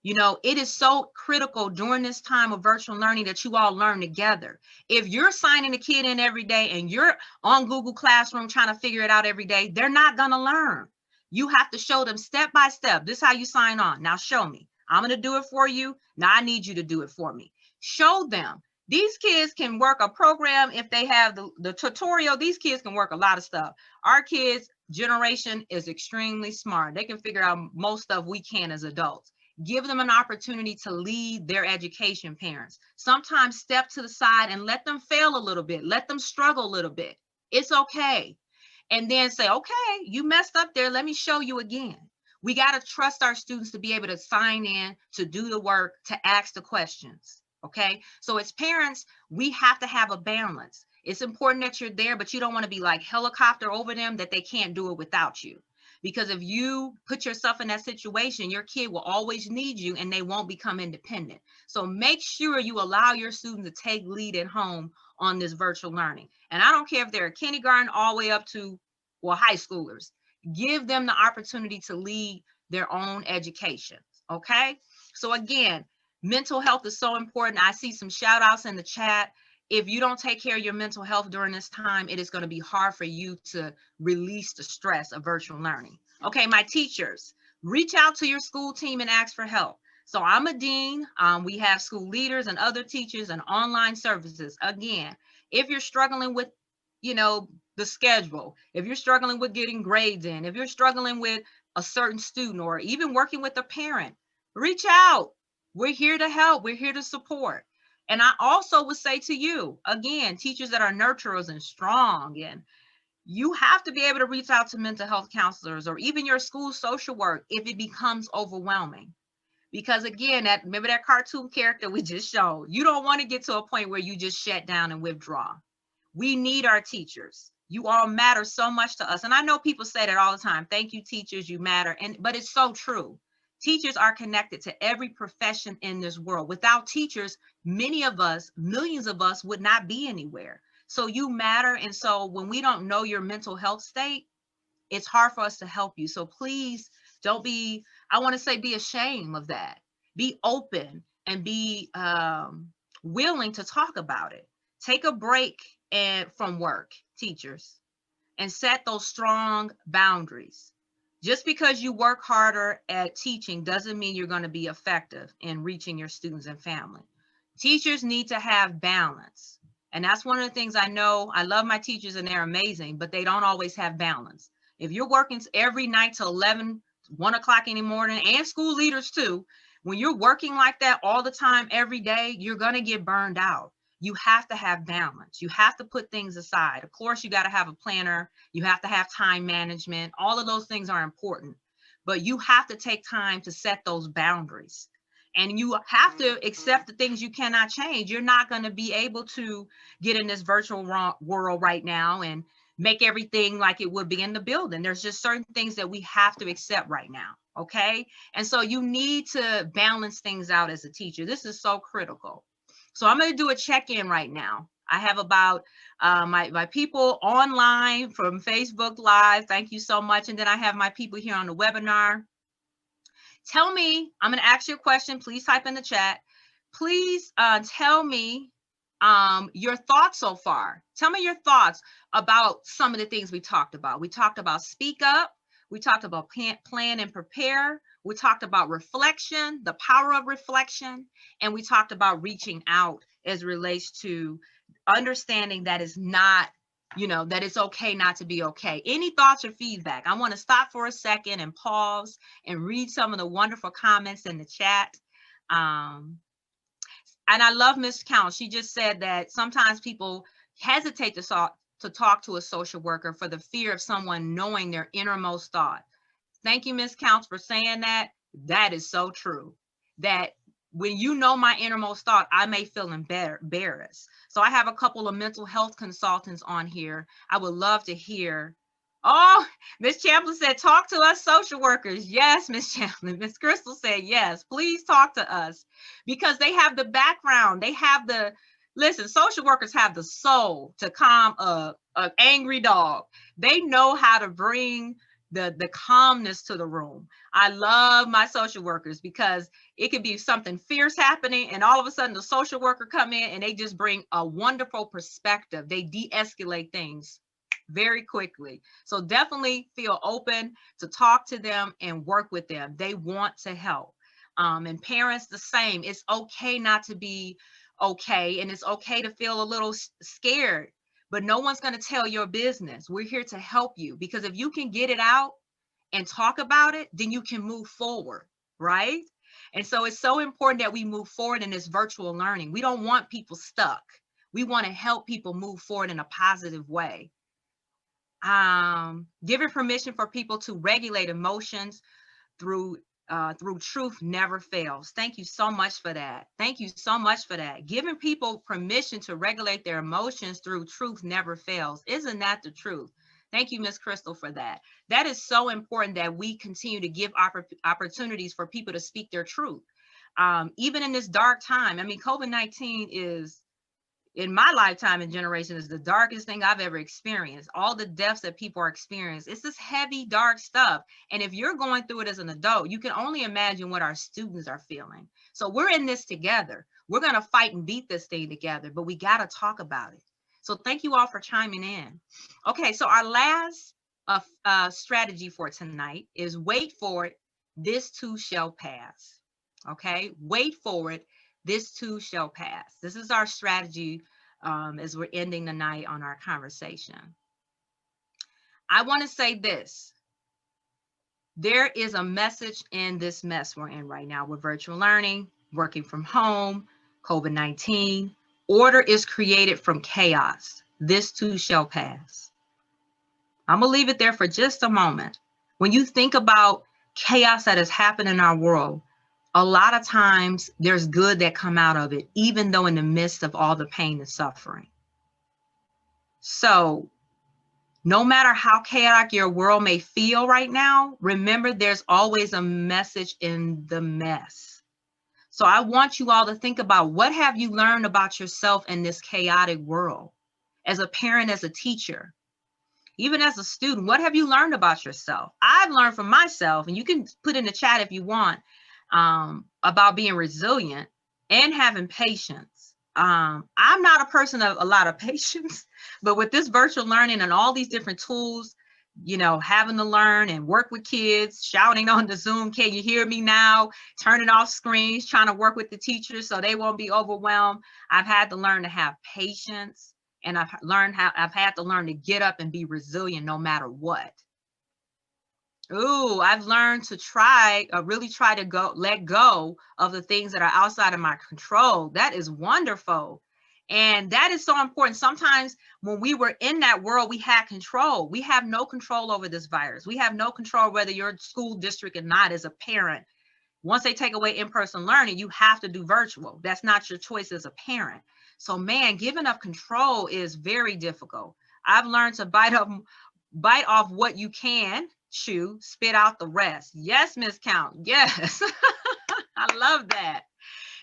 It is so critical during this time of virtual learning that you all learn together. If you're signing a kid in every day and you're on Google Classroom trying to figure it out every day, they're not going to learn. You have to show them step by step. This is how you sign on. Now show me. I'm going to do it for you. Now I need you to do it for me. Show them. These kids can work a program if they have the tutorial. These kids can work a lot of stuff. Our kids' generation is extremely smart. They can figure out most stuff we can as adults. Give them an opportunity to lead their education, parents. Sometimes step to the side and let them fail a little bit. Let them struggle a little bit. It's okay. And then say, okay, you messed up there. Let me show you again. We got to trust our students to be able to sign in, to do the work, to ask the questions. Okay. So as parents, we have to have a balance. It's important that you're there, but you don't want to be like helicopter over them that they can't do it without you. Because if you put yourself in that situation, your kid will always need you and they won't become independent. So make sure you allow your students to take lead at home on this virtual learning. And I don't care if they're a kindergarten all the way up to, well, high schoolers. Give them the opportunity to lead their own education. Okay. So again, mental health is so important. I see some shout outs in the chat. If you don't take care of your mental health during this time, it is going to be hard for you to release the stress of virtual learning. Okay, my teachers, reach out to your school team and ask for help. So I'm a dean. We have school leaders and other teachers and online services. Again, if you're struggling with, the schedule, if you're struggling with getting grades in, if you're struggling with a certain student or even working with a parent, reach out. We're here to help. We're here to support. And I also would say to you, again, teachers that are nurturers and strong, and you have to be able to reach out to mental health counselors or even your school social work if it becomes overwhelming. Because again, remember that cartoon character we just showed, you don't want to get to a point where you just shut down and withdraw. We need our teachers. You all matter so much to us. And I know people say that all the time. Thank you, teachers, you matter. But it's so true. Teachers are connected to every profession in this world. Without teachers, many of us, millions of us, would not be anywhere. So you matter. And so when we don't know your mental health state, it's hard for us to help you. So please don't be, I want to say, be ashamed of that. Be open and be willing to talk about it. Take a break from work, teachers, and set those strong boundaries. Just because you work harder at teaching doesn't mean you're going to be effective in reaching your students and family. Teachers need to have balance. And that's one of the things I know. I love my teachers and they're amazing, but they don't always have balance. If you're working every night till 11, 1 o'clock in the morning, and school leaders too, when you're working like that all the time, every day, you're going to get burned out. You have to have balance. You have to put things aside. Of course, you got to have a planner. You have to have time management. All of those things are important, but you have to take time to set those boundaries. And you have to accept the things you cannot change. You're not going to be able to get in this virtual world right now and make everything like it would be in the building. There's just certain things that we have to accept right now. Okay. And so you need to balance things out as a teacher. This is so critical. So I'm going to do a check-in right now. I have about my people online from Facebook Live. Thank you so much. And then I have my people here on the webinar. Tell me, I'm going to ask you a question. Please type in the chat. Please tell me your thoughts so far. Tell me your thoughts about some of the things we talked about. We talked about speak up. We talked about plan and prepare. We talked about reflection, the power of reflection. And we talked about reaching out as it relates to understanding that it's not, that it's okay not to be okay. Any thoughts or feedback? I want to stop for a second and pause and read some of the wonderful comments in the chat. And I love Ms. Count. She just said that sometimes people hesitate to talk to a social worker for the fear of someone knowing their innermost thought. Thank you, Ms. Counts, for saying that. That is so true. That when you know my innermost thought, I may feel embarrassed. So I have a couple of mental health consultants on here. I would love to hear. Oh, Ms. Champlin said, talk to us social workers. Yes, Ms. Champlin. Ms. Crystal said, yes, please talk to us because they have the background. They have listen, social workers have the soul to calm an angry dog. They know how to bring the calmness to the room. I love my social workers because it could be something fierce happening and all of a sudden the social worker come in and they just bring a wonderful perspective. They de-escalate things very quickly. So definitely feel open to talk to them and work with them. They want to help. And parents the same. It's okay not to be okay. And it's okay to feel a little scared, but no one's going to tell your business. We're here to help you because if you can get it out and talk about it, then you can move forward, right? And so it's so important that we move forward in this virtual learning. We don't want people stuck. We want to help people move forward in a positive way. Giving permission for people to regulate emotions through truth never fails. Thank you so much for that. Thank you so much for that. Giving people permission to regulate their emotions through truth never fails. Isn't that the truth? Thank you, Miss Crystal, for that. That is so important that we continue to give opportunities for people to speak their truth. Even in this dark time, I mean, COVID-19 is, in my lifetime and generation, is the darkest thing I've ever experienced. All the deaths that people are experiencing, it's this heavy, dark stuff. And if you're going through it as an adult, you can only imagine what our students are feeling. So we're in this together. We're going to fight and beat this thing together, but we got to talk about it. So thank you all for chiming in. Okay, so our last strategy for tonight is wait for it. This too shall pass. Okay, wait for it. This too shall pass. This is our strategy as we're ending the night on our conversation. I want to say this. There is a message in this mess we're in right now with virtual learning, working from home, COVID-19. Order is created from chaos. This too shall pass. I'm going to leave it there for just a moment. When you think about chaos that has happened in our world, a lot of times there's good that come out of it, even though in the midst of all the pain and suffering. So no matter how chaotic your world may feel right now, remember there's always a message in the mess. So I want you all to think about, what have you learned about yourself in this chaotic world? As a parent, as a teacher, even as a student, what have you learned about yourself? I've learned from myself, and you can put in the chat if you want, about being resilient and having patience. I'm not a person of a lot of patience, but with this virtual learning and all these different tools, you know, having to learn and work with kids, shouting on the Zoom, can you hear me now? Turning off screens, trying to work with the teachers so they won't be overwhelmed. I've had to learn to have patience, and I've had to learn to get up and be resilient no matter what. Ooh, I've learned to really try to let go of the things that are outside of my control. That is wonderful. And that is so important. Sometimes when we were in that world, we had control. We have no control over this virus. We have no control whether your school district or not. As a parent, once they take away in-person learning, you have to do virtual. That's not your choice as a parent. So man, giving up control is very difficult. I've learned to bite off what you can chew, spit out the rest. Yes, Miss Count. Yes. I love that.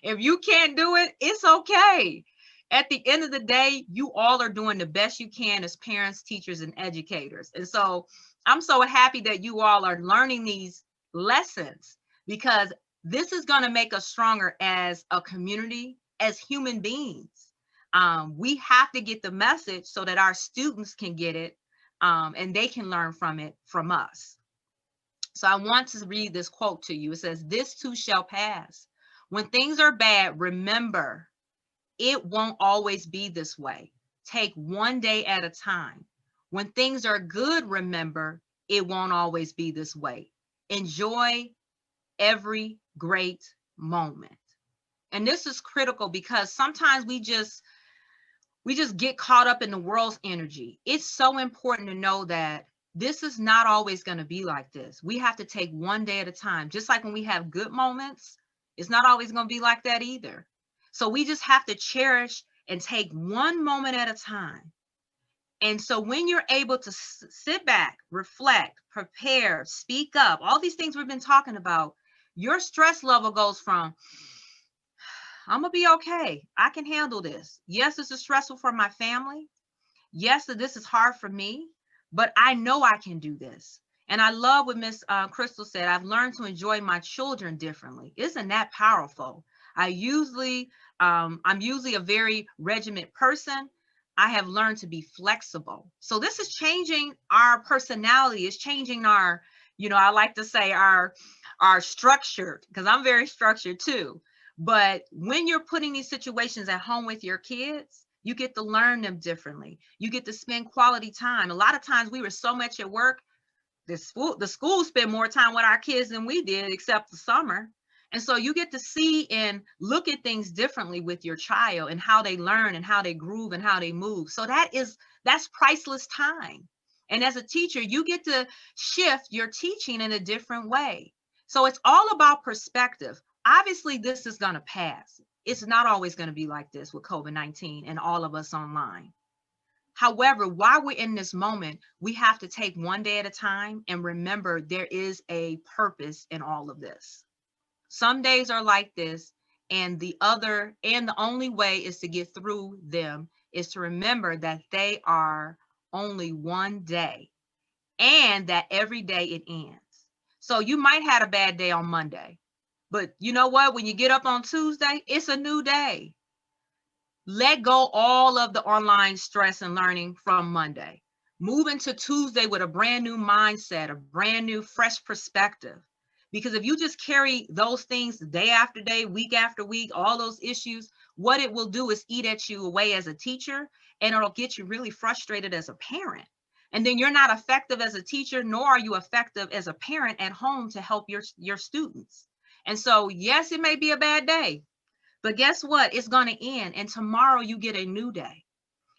If you can't do it, it's okay. At the end of the day, you all are doing the best you can as parents, teachers, and educators. And so I'm so happy that you all are learning these lessons, because this is going to make us stronger as a community, as human beings. We have to get the message so that our students can get it, and they can learn from it from us. So I want to read this quote to you. It says, "This too shall pass. When things are bad, remember, it won't always be this way. Take one day at a time. When things are good, remember, it won't always be this way. Enjoy every great moment." And this is critical, because sometimes we just get caught up in the world's energy. It's so important to know that this is not always going to be like this. We have to take one day at a time. Just like when we have good moments, it's not always going to be like that either. So we just have to cherish and take one moment at a time. And so when you're able to sit back, reflect, prepare, speak up, all these things we've been talking about, your stress level goes from, I'm going to be okay. I can handle this. Yes, this is stressful for my family. Yes, this is hard for me, but I know I can do this. And I love what Miss Crystal said. I've learned to enjoy my children differently. Isn't that powerful? I'm usually a very regimented person. I have learned to be flexible. So this is changing our personality. It's changing our, I like to say our structure, because I'm very structured too. But when you're putting these situations at home with your kids, you get to learn them differently. You get to spend quality time. A lot of times we were so much at work, the school spent more time with our kids than we did, except the summer. And so you get to see and look at things differently with your child and how they learn and how they groove and how they move. So that's priceless time. And as a teacher, you get to shift your teaching in a different way. So it's all about perspective. Obviously, this is going to pass. It's not always going to be like this with COVID-19 and all of us online. However, while we're in this moment, we have to take one day at a time and remember there is a purpose in all of this. Some days are like this, and the only way is to get through them is to remember that they are only one day and that every day it ends. So you might have a bad day on Monday, but you know what? When you get up on Tuesday, it's a new day. Let go all of the online stress and learning from Monday. Move into Tuesday with a brand new mindset, a brand new fresh perspective. Because if you just carry those things day after day, week after week, all those issues, what it will do is eat at you away as a teacher, and it'll get you really frustrated as a parent. And then you're not effective as a teacher, nor are you effective as a parent at home to help your students. And so, yes, it may be a bad day, but guess what? It's going to end. And tomorrow you get a new day.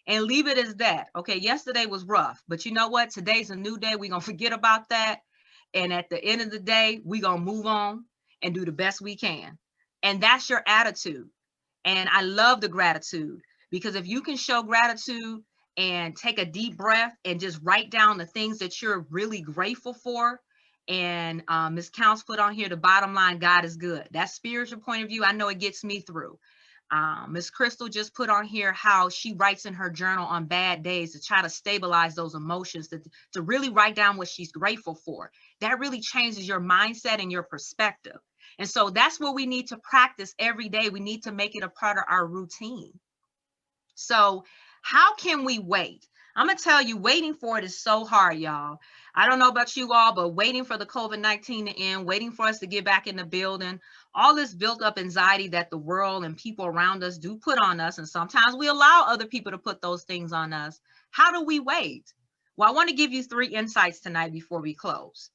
And leave it as that. Okay, yesterday was rough, but you know what? Today's a new day. We're going to forget about that. And at the end of the day, we're going to move on and do the best we can. And that's your attitude. And I love the gratitude, because if you can show gratitude and take a deep breath and just write down the things that you're really grateful for. And Ms. Counts put on here, the bottom line, God is good. That spiritual point of view, I know it gets me through. Ms. Crystal just put on here how she writes in her journal on bad days to try to stabilize those emotions, to really write down what she's grateful for. That really changes your mindset and your perspective. And so that's what we need to practice every day. We need to make it a part of our routine. So how can we wait? I'm going to tell you, waiting for it is so hard, y'all. I don't know about you all, but waiting for the COVID-19 to end, waiting for us to get back in the building, all this built up anxiety that the world and people around us do put on us. And sometimes we allow other people to put those things on us. How do we wait? Well, I want to give you 3 insights tonight before we close.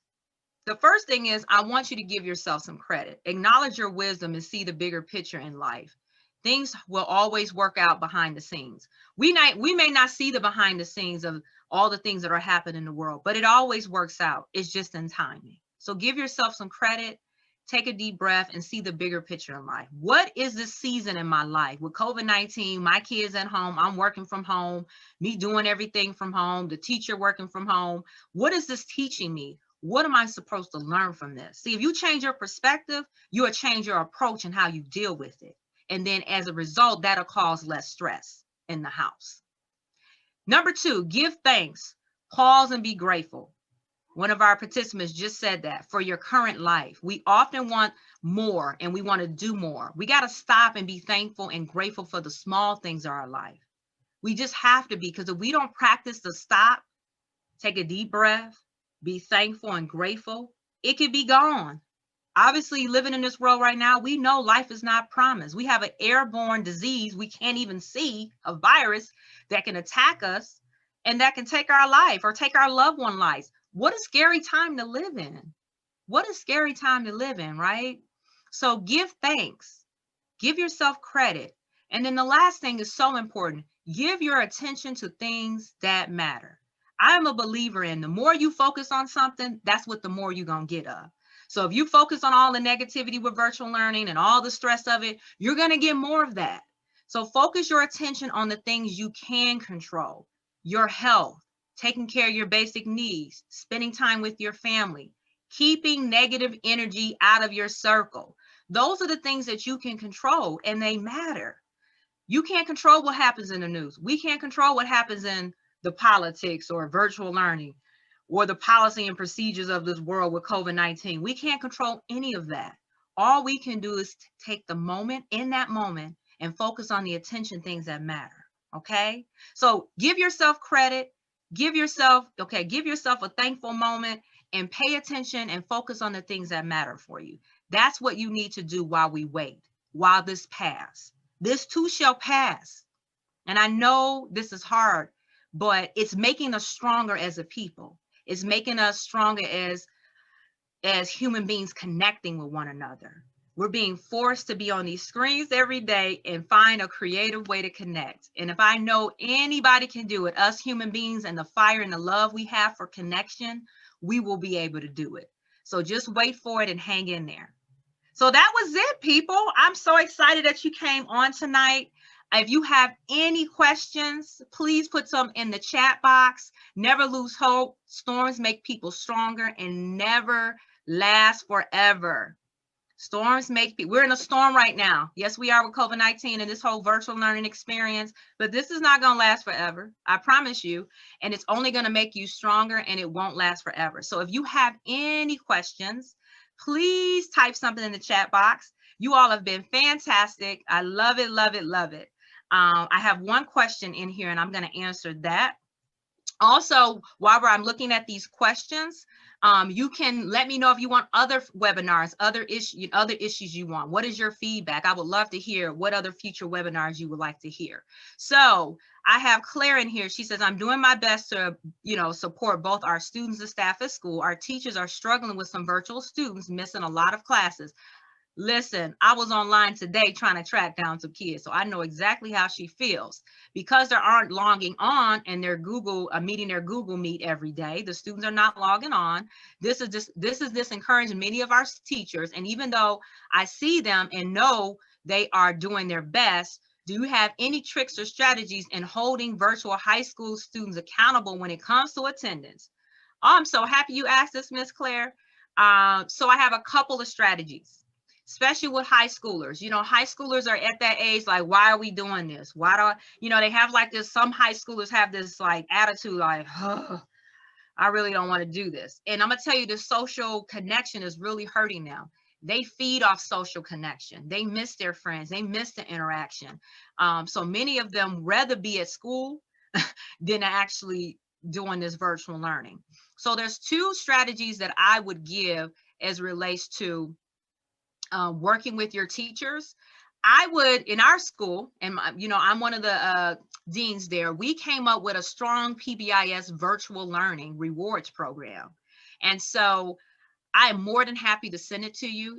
The first thing is, I want you to give yourself some credit. Acknowledge your wisdom and see the bigger picture in life. Things will always work out behind the scenes. We may not see the behind the scenes of all the things that are happening in the world, but it always works out. It's just in timing. So give yourself some credit, take a deep breath, and see the bigger picture in life. What is this season in my life? With COVID-19, my kids at home, I'm working from home, me doing everything from home, the teacher working from home. What is this teaching me? What am I supposed to learn from this? See, if you change your perspective, you will change your approach and how you deal with it. And then as a result, that'll cause less stress in the house. Number 2, give thanks, pause and be grateful. One of our participants just said that for your current life. We often want more and we want to do more. We got to stop and be thankful and grateful for the small things of our life. We just have to be, because if we don't practice to stop, take a deep breath, be thankful and grateful, it could be gone. Obviously, living in this world right now, we know life is not promised. We have an airborne disease we can't even see, a virus that can attack us and that can take our life or take our loved one lives. What a scary time to live in. What a scary time to live in, right? So give thanks, give yourself credit. And then the last thing is so important. Give your attention to things that matter. I am a believer in the more you focus on something, that's what the more you're going to get of. So if you focus on all the negativity with virtual learning and all the stress of it, you're going to get more of that. So focus your attention on the things you can control: your health, taking care of your basic needs, spending time with your family, keeping negative energy out of your circle. Those are the things that you can control, and they matter. You can't control what happens in the news. We can't control what happens in the politics or virtual learning or the policy and procedures of this world with COVID-19. We can't control any of that. All we can do is take the moment, in that moment, and focus on the attention things that matter. Okay? So give yourself credit, give yourself a thankful moment, and pay attention and focus on the things that matter for you. That's what you need to do while we wait, while this passes. This too shall pass. And I know this is hard, but it's making us stronger as a people. It's making us stronger as human beings, connecting with one another. We're being forced to be on these screens every day and find a creative way to connect. And if I know anybody can do it, us human beings and the fire and the love we have for connection, we will be able to do it. So just wait for it and hang in there. So that was it, people. I'm so excited that you came on tonight. If you have any questions, please put some in the chat box. Never lose hope. Storms make people stronger and never last forever. Storms make people, we're in a storm right now. Yes, we are with COVID-19 and this whole virtual learning experience, but this is not going to last forever. I promise you. And it's only going to make you stronger and it won't last forever. So if you have any questions, please type something in the chat box. You all have been fantastic. I love it, love it, love it. I have one question in here and I'm going to answer that. Also, while I'm looking at these questions, you can let me know if you want other webinars, other issues you want. What is your feedback? I would love to hear what other future webinars you would like to hear. So I have Claire in here. She says, I'm doing my best to, support both our students and staff at school. Our teachers are struggling with some virtual students missing a lot of classes. Listen, I was online today trying to track down some kids, so I know exactly how she feels. Because they aren't logging on and their meeting their Google Meet every day, the students are not logging on. This is disencouraging many of our teachers. And even though I see them and know they are doing their best, do you have any tricks or strategies in holding virtual high school students accountable when it comes to attendance? Oh, I'm so happy you asked this, Miss Claire. So I have a couple of strategies, especially with high schoolers. High schoolers are at that age, like, why are we doing this? Why do they have like this, some high schoolers have this like attitude, like, oh, I really don't want to do this. And I'm gonna tell you, the social connection is really hurting them. They feed off social connection. They miss their friends. They miss the interaction. So many of them rather be at school than actually doing this virtual learning. So there's two strategies that I would give as it relates to working with your teachers. I would, in our school, and I'm one of the deans there, we came up with a strong PBIS virtual learning rewards program. And so I am more than happy to send it to you.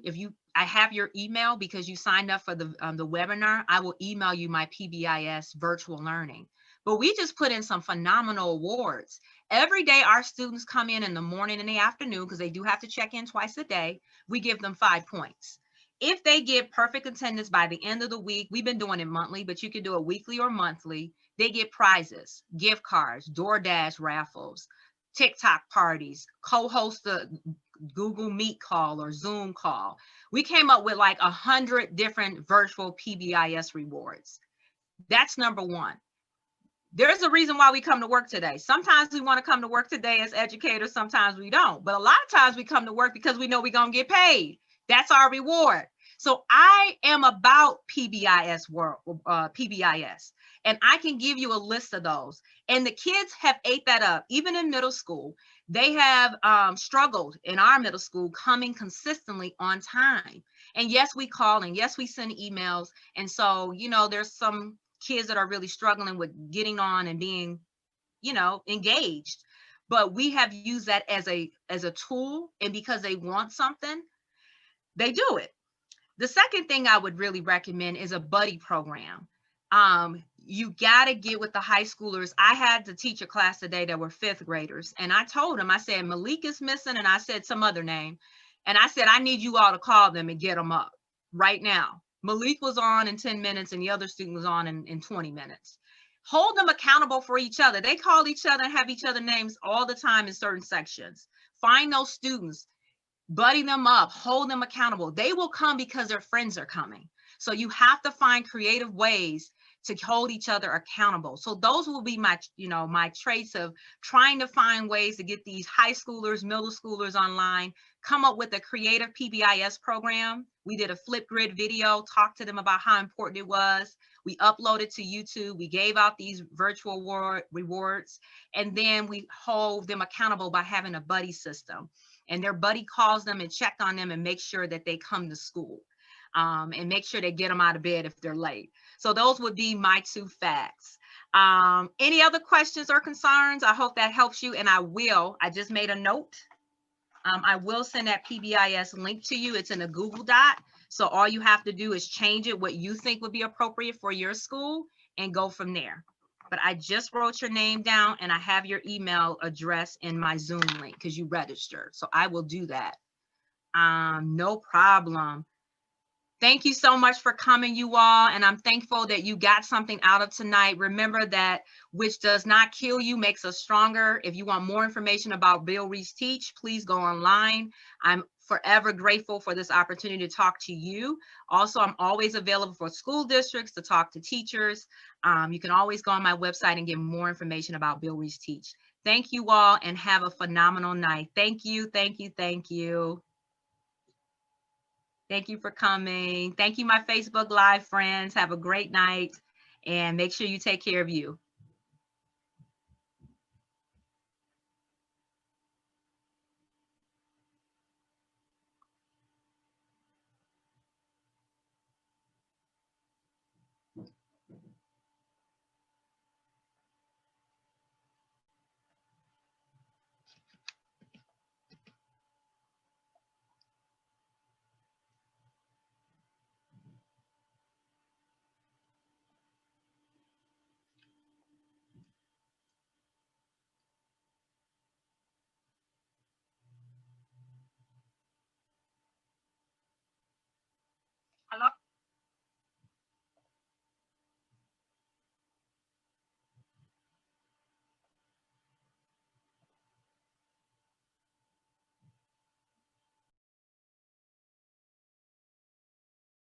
I have your email because you signed up for the webinar. I will email you my PBIS virtual learning. But we just put in some phenomenal awards. Every day our students come in the morning and the afternoon, because they do have to check in twice a day. We give them 5 points. If they get perfect attendance by the end of the week, we've been doing it monthly, but you can do it weekly or monthly, they get prizes, gift cards, DoorDash raffles, TikTok parties, co-host a Google Meet call or Zoom call. We came up with like 100 different virtual PBIS rewards. That's number one. There's a reason why we come to work today. Sometimes we want to come to work today as educators, sometimes we don't. But a lot of times we come to work because we know we're going to get paid. That's our reward. So I am about PBIS, and I can give you a list of those. And the kids have ate that up. Even in middle school, they have struggled in our middle school coming consistently on time. And yes, we call, and yes, we send emails. And so, there's some kids that are really struggling with getting on and being, engaged. But we have used that as a tool, and because they want something, they do it. The second thing I would really recommend is a buddy program. You got to get with the high schoolers. I had to teach a class today that were 5th graders. And I told them, I said, Malik is missing. And I said some other name. And I said, I need you all to call them and get them up right now. Malik was on in 10 minutes and the other student was on in 20 minutes. Hold them accountable for each other. They call each other and have each other names all the time in certain sections. Find those students, buddy them up, hold them accountable. They will come because their friends are coming. So you have to find creative ways to hold each other accountable. So those will be my, my traits of trying to find ways to get these high schoolers, middle schoolers online, come up with a creative PBIS program. We did a Flipgrid video, talked to them about how important it was. We uploaded to YouTube. We gave out these virtual rewards, and then we hold them accountable by having a buddy system. And their buddy calls them and check on them and make sure that they come to school, and make sure they get them out of bed if they're late. So those would be my 2 facts. Any other questions or concerns? I hope that helps you. And I just made a note. I will send that PBIS link to you. It's in a Google Doc. So all you have to do is change it what you think would be appropriate for your school and go from there. But I just wrote your name down and I have your email address in my Zoom link because you registered. So I will do that. No problem. Thank you so much for coming, you all. And I'm thankful that you got something out of tonight. Remember that which does not kill you makes us stronger. If you want more information about Bill Reese Teach, please go online. I'm forever grateful for this opportunity to talk to you. Also, I'm always available for school districts to talk to teachers. You can always go on my website and get more information about Bill Reese Teach. Thank you all and have a phenomenal night. Thank you, thank you, thank you. Thank you for coming. Thank you, my Facebook Live friends. Have a great night and make sure you take care of you.